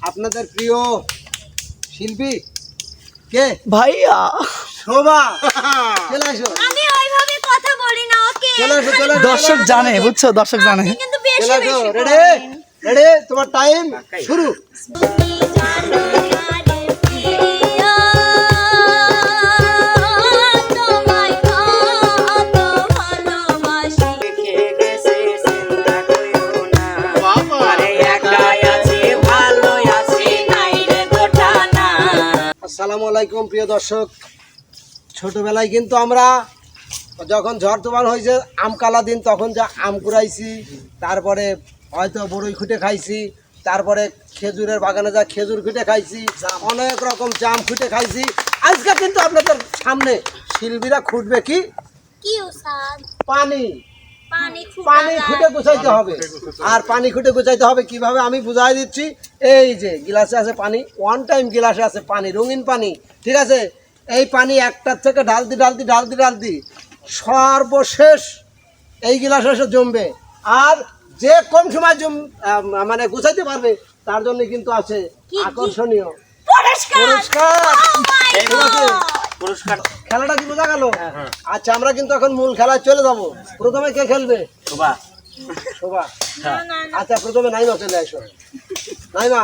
আপনাদের প্রিয় শিল্পী কে? ভাইয়া শোভা, চলে আসো। আমি ওইভাবে কথা বলি না, ওকে। চলে আসো, চলে আসো, দর্শক জানে, বুঝছো, দর্শক জানে। আপনি কিন্তু বেশি চলে আসো। বেশি রেডি করেন। রেডি, তোমার টাইম শুরু। তুমি জানো আরে প্রিয়া, তোমায় কত ভালোবাসি। আসসালামু আলাইকুম প্রিয় দর্শক। ছোটবেলায় কিন্তু আমরা যখন ঝড় তুফান হয়েছে আম কালা দিন, তখন যা আম কুড়াইছি, তারপরে হয়তো বড়ই খুঁটে খাইছি, তারপরে খেজুরের বাগানে যা খেজুর খুঁটে খাইছি, অনেক রকম জাম খুঁটে খাইছি। আজকে কিন্তু আপনাদের সামনে শিল্পীরা খুঁটবে কি? কি উস্তাদ? পানি। পানি পানি খুঁটে গুছাইতে হবে। আর পানি খুঁটে গুছাইতে হবে কিভাবে আমি বুঝাই দিচ্ছি। এই যে গিলাসে আছে পানি, ওয়ান টাইম গিলাসে আছে পানি, রঙিন পানি, ঠিক আছে? এই পানি একটার থেকে ঢালতি ঢালতি ঢালতি ঢালতি সর্বশেষ এই গিলাসে এসে জমবে। আর যে কম সময় মানে গুছাইতে পারবে তার জন্য কিন্তু আছে আকর্ষণীয় পুরস্কার। পুরস্কার। Oh my ঠিক আছে? God! পুরস্কার খেলাটা কি বোঝা গেল? আচ্ছা, আমরা কিন্তু এখন মূল খেলায় চলে যাব। প্রথমে কে খেলবে? শোভা শোভা। না, না, না। আচ্ছা, প্রথমে নাইমা চলে আসো। নাইমা,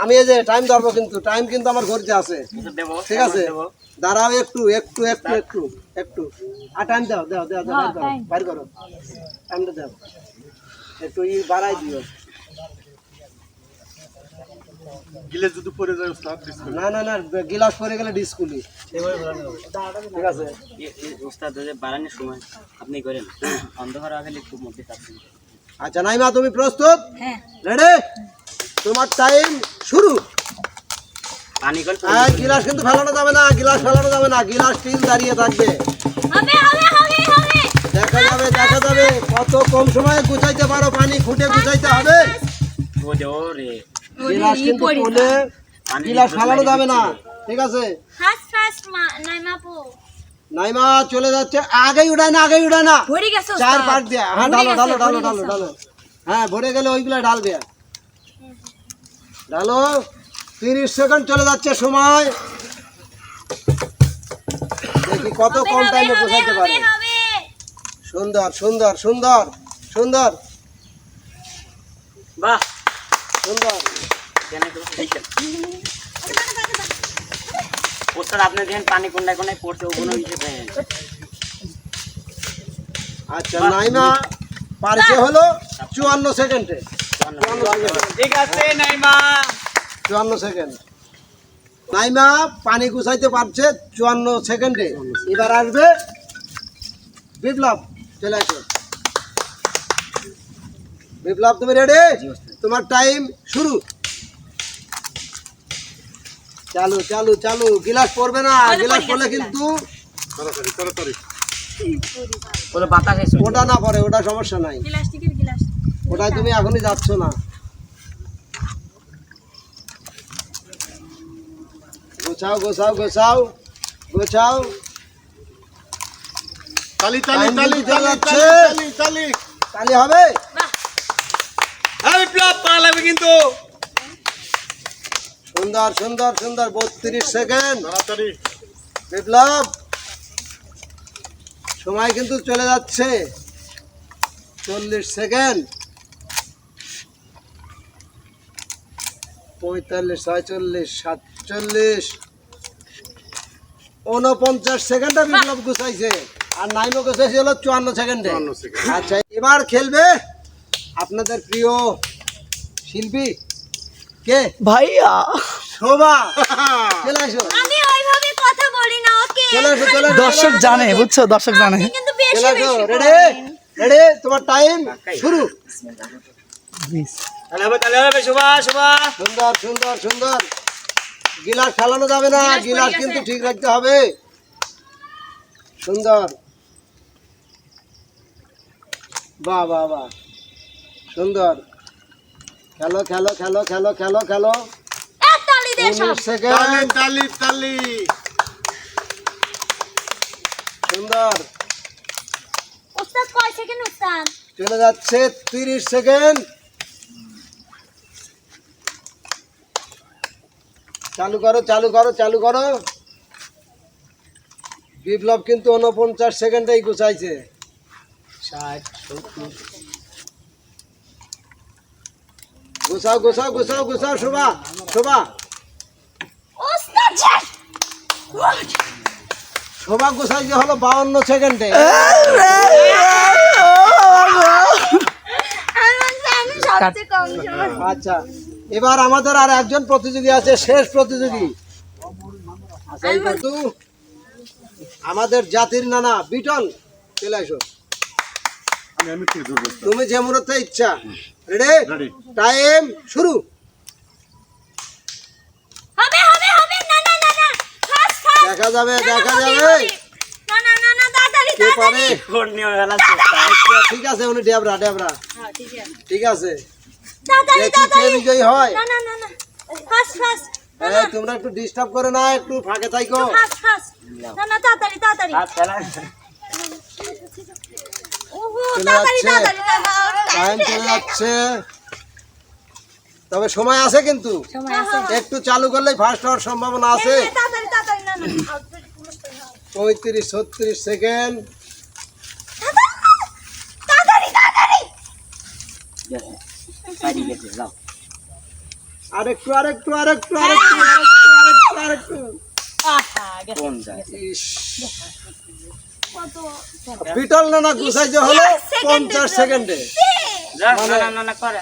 আমি এই যে টাইম ধরবো, কিন্তু টাইম কিন্তু আমার ঘড়িতে আছে, দেব ঠিক আছে? দাঁড়াও একটু একটু একটু একটু একটু আর টাইম দাও দাও দাও দাও, বাইর করো টাইমটা দাও, একটু বাড়াই দিও। গিলে যদি পড়ে যায় উস্তাদ না না না, গিলাস পরে গেলে ডিসকুলি, ঠিক আছে? উস্তাদ বাড়ানোর সময় আপনি করেন অন্ধকার আগে খুব মধ্যে থাকছেন। আচ্ছা নাইমা, তুমি প্রস্তুত? হ্যাঁ। রেডি? তোমার টাইম শুরু। পানি কল গিলাস কিন্তু ফেলানো যাবে না, গিলাস ফেলানো যাবে না, গিলাস স্টিল দাঁড়িয়ে থাকবে। হবে হবে হবে হবে। দেখা যাবে দেখা যাবে কত কম সময়ে গুছাইতে পারো। পানি খুঁটে গুছাইতে হবে। ও দে ও রে গিলাস কিন্তু কোলে গিলাস ফেলানো যাবে না, ঠিক আছে? Fast fast নাইমাপু। নাইমা চলে যাচ্ছে, আগেই উড়ায় না, আগেই উড়ায় না, ভরে গেছে চার উস্তাদ। পাট দিয়া। হ্যাঁ, ভরে ঢালো গেছে, ঢালো ঢালো ভরে ঢালো গেছে। ঢালো। হ্যাঁ, ভরে গেলে ওইগুলা ঢালবে। ঢালো। 30 সেকেন্ড চলে যাচ্ছে সময়। দেখি কত হবে, কম হবে, টাইমে হবে, বোঝাইতে হবে, পারে। হবে। সুন্দর সুন্দর সুন্দর সুন্দর বাহ সুন্দর। কেন তো দেখেন উস্তাদ আপনি দেখেন পানি কোনটায় কোনটায় পড়ছে ওগুলো হিসেবে। আচ্ছা, নাইমা পারছে হলো 54 সেকেন্ডে। ঠিক আছে নাইমা 54 সেকেন্ড। নাইমা পানি গুছাইতে পারছে 54 সেকেন্ডে। এবার আসবে বিপ্লব, চলে আসো। বিপ্লব, তুমি রেডি? তোমার টাইম শুরু। চালু চালু চালু। গিলাস পড়বে না, গিলাস পড়লে কিন্তু তাড়াতাড়ি তাড়াতাড়ি ওগুলো বাতাস এসে ওটা না পড়ে, ওটা সমস্যা নাই, প্লাস্টিকের গ্লাস। ওটাই তুমি এখনই যাচ্ছ না। গোছাও গোছাও গোছাও গোছাও। তালি তালি Time তালি কিন্তু তালি যাচ্ছে। তালি তালি তাহলে হবে। আমি প্লাব পা লাগবে কিন্তু সুন্দর সুন্দর সুন্দর। 32 সেকেন্ড। তাড়াতাড়ি বিপ্লব, সময় কিন্তু চলে যাচ্ছে। 40 সেকেন্ড। 45, 46, 47, 49 সেকেন্ডে বিপ্লব গুছাইছে। আর নাইমও গুছাইছে হলো 54 সেকেন্ডে। 54 সেকেন্ড। আচ্ছা, এবার খেলবে আপনাদের প্রিয় শিল্পী কে? ভাইয়া শোভা, চলে আসো। আমি ওইভাবে কথা বলি না, ওকে। চলে আসো, চলে আসো, দর্শক জানে, বুঝছো, দর্শক জানে। আপনি কিন্তু বেশি চলে আসো। বেশি রেডি করেন। রেডি, তোমার টাইম শুরু। তাহলে হবে শোভা শোভা সুন্দর সুন্দর সুন্দর। গিলাস ফেলানো যাবে না, গিলাস গিলাস পড়ে কিন্তু গেছে। ঠিক রাখতে হবে। সুন্দর। বাহ বাহ বাহ, সুন্দর। খেলো খেলো খেলো খেলো খেলো খেলো। তালি দে সব। 19 সেকেন্ড। তালি তালি সুন্দর। উস্তাদ কয় সেকেন্ড উস্তাদ? চলে যাচ্ছে 30 সেকেন্ড। চালু করো চালু করো চালু করো। বিপ্লব কিন্তু 49 সেকেন্ডেই গুছাইছে। 60 70 গুছাও গুছাও গুছাও গুছাও শোভা শোভা ওস্তাদ শেষ। শোভা গুছাইছে হলো 52 সেকেন্ডে। আমি সবচেয়ে কম সময়। আচ্ছা এবার আমাদের আর একজন প্রতিযোগী আছে, শেষ প্রতিযোগী। আচ্ছা এই কিন্তু আমাদের জাতির নানা বিটল, চলে আসো। আমি ঠিক ধরবো তুমি যে মুহূর্তে ইচ্ছা। Ready Ready. টাইম শুরু। হবে হবে হবে না না না না ফাস্ট ফাস্ট দেখা যাবে দেখা হবে, যাবে হবে। না না না না তাড়াতাড়ি কে পারে। তাড়াতাড়ি কোন নিয়ে গেলাম চেষ্টা আচ্ছা, ঠিক আছে উনি ডেবরা ডেবরা হ্যাঁ ঠিক আছে ঠিক আছে। তাড়াতাড়ি দেখি কে তাড়াতাড়ি বিজয়ী হয়। না না না না ফাস্ট ফাস্ট এই তোমরা একটু ডিস্টার্ব করে না, একটু ফাঁকে থাইকো। ফাস্ট ফাস্ট না না তাড়াতাড়ি তাড়াতাড়ি হাত ফেলা ওহো চলে তাড়াতাড়ি যাচ্ছে। তাড়াতাড়ি টাইম চলে যাচ্ছে, তবে সময় আছে কিন্তু। সময় আছে একটু চালু করলেই ফার্স্ট হওয়ার সম্ভাবনা আছে। তাড়াতাড়ি তাড়াতাড়ি না না 35 36 সেকেন্ড। তাড়াতাড়ি তাড়াতাড়ি সাইডে গেছে যাও আরেকটু আরেকটু আরেকটু আরেকটু আরেকটু আরেকটু আরেকটু। কোন যায় ইস, কত বিটল নানা গুছাইছে হলো 50 50 সেকেন্ডে। যা না না না করে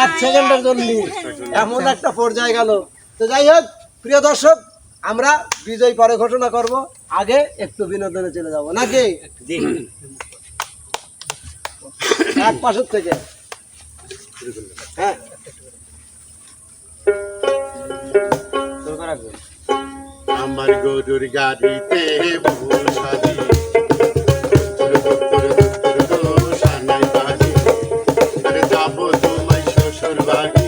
1 সেকেন্ডের জন্য এমন একটা পর্যায়ে গেল। তো যাই হোক প্রিয় দর্শক, আমরা বিজয় পরে ঘোষণা করব, আগে একটু বিনোদনে চলে যাব নাকি। জি এক পাশের থেকে হ্যাঁ শুরু করা গো আমার গরুর গাড়িতে বসাদি সানাই বাড়ি আরে যাবো তোমায় শ্বশুর বাড়ি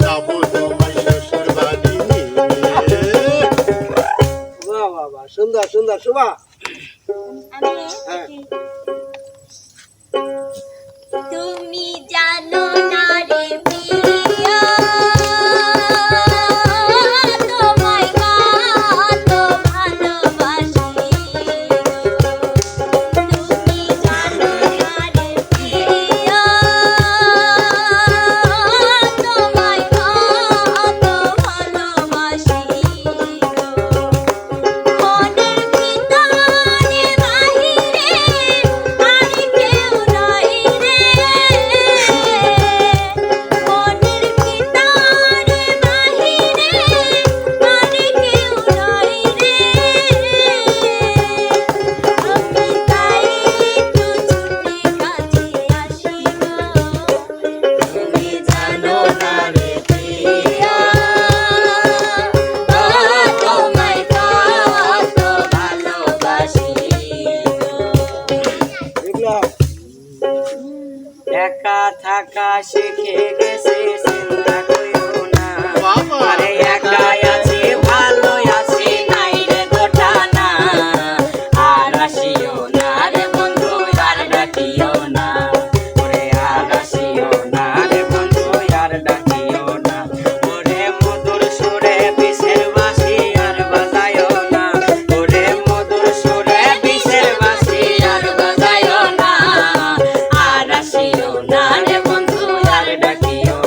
যাবো তোমায় শ্বশুর বাড়ি বাহ বাহ বাহ, সুন্দর সুন্দর শোভা। হ্যাঁ। তুমি জানো না রে প্রিয়া তোমায় কত ভালোবাসি তুমি জানো না রে প্রিয়া তোমায় কত ভালোবাসি মনের ভিতরে বাহিরে আর কেউ নাই রে মনের ভিতরে বাহিরে আর কেউ নাই রে আমি তাই একটু ছুটে কাছে আসি গো তুমি জানো না রে প্রিয়া তোমায় কত ভালোবাসি বিপ্লব একা থাকা শিখে গেছে চিন্তা কইও না বাবা। আরে একা আছি ভালো আছি নাই রে গোটা না আর আসিও না রে বন্ধু আর ডাকিও না ওরে আর আসিও না রে বন্ধু আর ডাকিও না ওরে মধুর সুরে বিষের বাঁশি আর বাজায়ও না ওরে মধুর সুরে বিষের বাঁশি আর বাজায়ও না আর আসিও না রে বন্ধু আর ডাকিও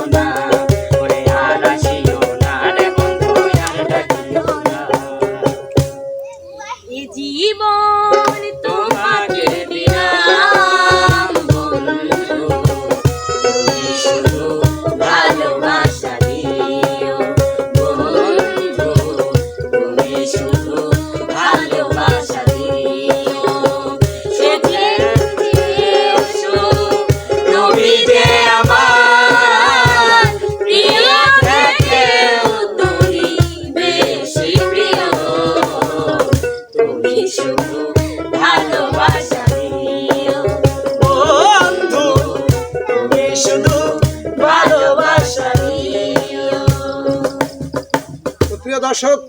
সুপ্রিয় দর্শক,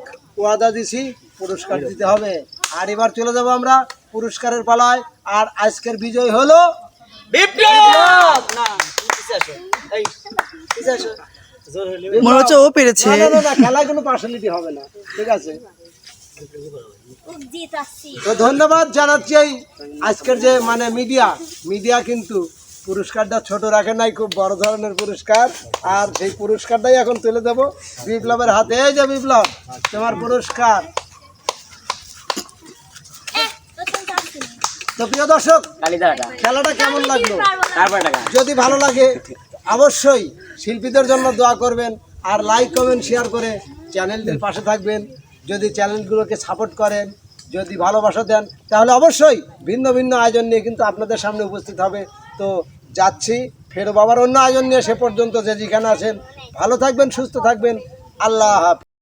ওয়াদা দিছি পুরস্কার দিতে হবে। আর এবার চলে যাব আমরা পুরস্কারের পালায়। আর আজকের বিজয় হলো বিপ্লব না মনে হচ্ছে ও পেরেছে। না, খেলায় কোনো পার্সোনালিটি হবে না, ঠিক আছে? জিত আসছি। তো ধন্যবাদ জানাচ্ছি এই আজকের যে মানে মিডিয়া কিন্তু পুরস্কারটা ছোট রাখে নাই, খুব বড় ধরনের পুরস্কার। আর সেই পুরস্কারটাই এখন তুলে দেব বিপ্লবের হাতে। এই যে বিপ্লব, তোমার পুরস্কার। তো প্রিয় দর্শক, কালিদাটা খেলাটা কেমন লাগলো? তারপর টাকা যদি ভালো লাগে অবশ্যই শিল্পীদের জন্য দোয়া করবেন, আর লাইক কমেন্ট শেয়ার করে চ্যানেলটির পাশে থাকবেন। যদি চ্যানেলগুলোকে সাপোর্ট করেন, যদি ভালোবাসা দেন, তাহলে অবশ্যই ভিন্ন ভিন্ন আয়োজন নিয়ে কিন্তু আপনাদের সামনে উপস্থিত হবে। তো যাচ্ছি, ফেরো বাবার অন্য আয়োজন নিয়ে। সে পর্যন্ত যে যেখানে আছেন ভালো থাকবেন, সুস্থ থাকবেন। আল্লাহ হাফেজ।